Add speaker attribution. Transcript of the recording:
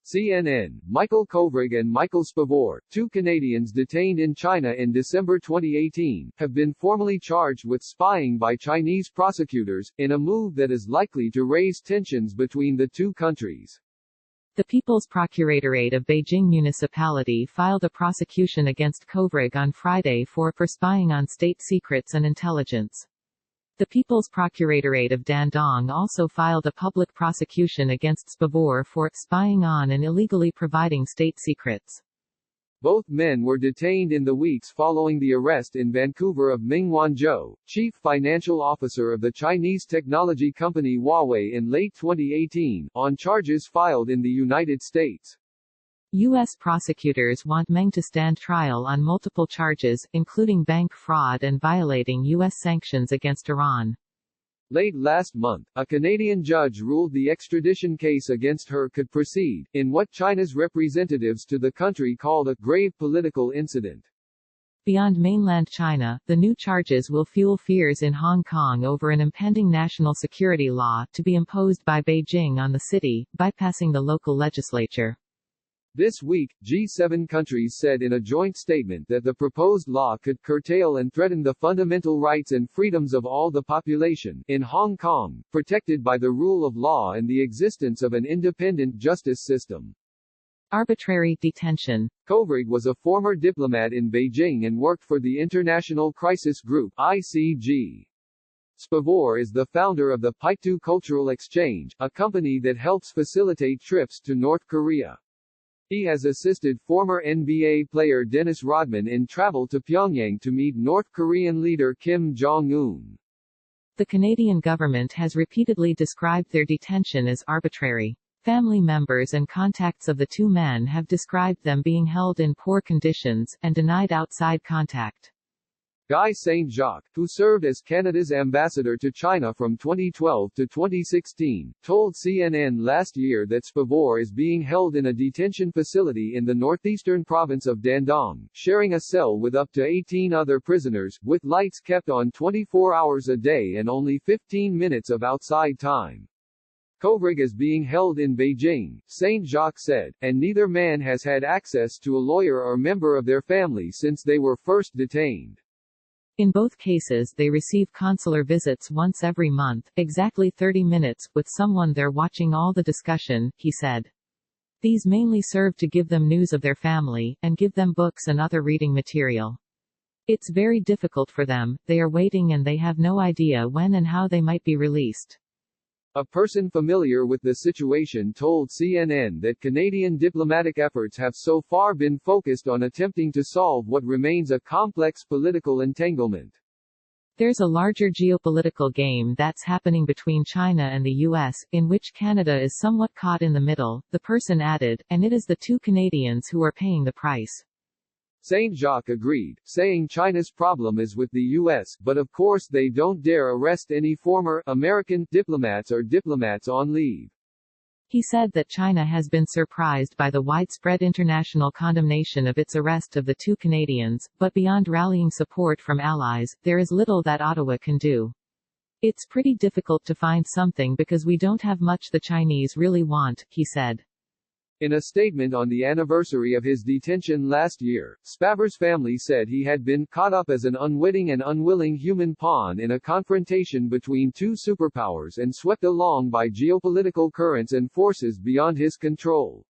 Speaker 1: CNN, Michael Kovrig and Michael Spavor, two Canadians detained in China in December 2018, have been formally charged with spying by Chinese prosecutors, in a move that is likely to raise tensions between the two countries.
Speaker 2: The People's Procuratorate of Beijing Municipality filed a prosecution against Kovrig on Friday for spying on state secrets and intelligence. The People's Procuratorate of Dandong also filed a public prosecution against Spavor for spying on and illegally providing state secrets.
Speaker 1: Both men were detained in the weeks following the arrest in Vancouver of Meng Wanzhou, chief financial officer of the Chinese technology company Huawei in late 2018, on charges filed in the United States.
Speaker 2: U.S. prosecutors want Meng to stand trial on multiple charges, including bank fraud and violating U.S. sanctions against Iran.
Speaker 1: Late last month, a Canadian judge ruled the extradition case against her could proceed, in what China's representatives to the country called a grave political incident.
Speaker 2: Beyond mainland China, the new charges will fuel fears in Hong Kong over an impending national security law to be imposed by Beijing on the city, bypassing the local legislature.
Speaker 1: This week, G7 countries said in a joint statement that the proposed law could curtail and threaten the fundamental rights and freedoms of all the population in Hong Kong, protected by the rule of law and the existence of an independent justice system.
Speaker 2: Arbitrary detention.
Speaker 1: Kovrig was a former diplomat in Beijing and worked for the International Crisis Group (ICG). Spavor is the founder of the Paitu Cultural Exchange, a company that helps facilitate trips to North Korea. He has assisted former NBA player Dennis Rodman in travel to Pyongyang to meet North Korean leader Kim Jong-un.
Speaker 2: The Canadian government has repeatedly described their detention as arbitrary. Family members and contacts of the two men have described them being held in poor conditions, and denied outside contact.
Speaker 1: Guy Saint-Jacques, who served as Canada's ambassador to China from 2012 to 2016, told CNN last year that Spavor is being held in a detention facility in the northeastern province of Dandong, sharing a cell with up to 18 other prisoners, with lights kept on 24 hours a day and only 15 minutes of outside time. Kovrig is being held in Beijing, Saint-Jacques said, and neither man has had access to a lawyer or member of their family since they were first detained.
Speaker 2: In both cases they receive consular visits once every month, exactly 30 minutes, with someone there watching all the discussion, he said. These mainly serve to give them news of their family, and give them books and other reading material. It's very difficult for them, they are waiting and they have no idea when and how they might be released.
Speaker 1: A person familiar with the situation told CNN that Canadian diplomatic efforts have so far been focused on attempting to solve what remains a complex political entanglement.
Speaker 2: There's a larger geopolitical game that's happening between China and the U.S., in which Canada is somewhat caught in the middle, the person added, and it is the two Canadians who are paying the price.
Speaker 1: Saint-Jacques agreed, saying China's problem is with the U.S., but of course they don't dare arrest any former American diplomats or diplomats on leave.
Speaker 2: He said that China has been surprised by the widespread international condemnation of its arrest of the two Canadians, but beyond rallying support from allies, there is little that Ottawa can do. It's pretty difficult to find something because we don't have much the Chinese really want, he said.
Speaker 1: In a statement on the anniversary of his detention last year, Spavor's family said he had been caught up as an unwitting and unwilling human pawn in a confrontation between two superpowers and swept along by geopolitical currents and forces beyond his control.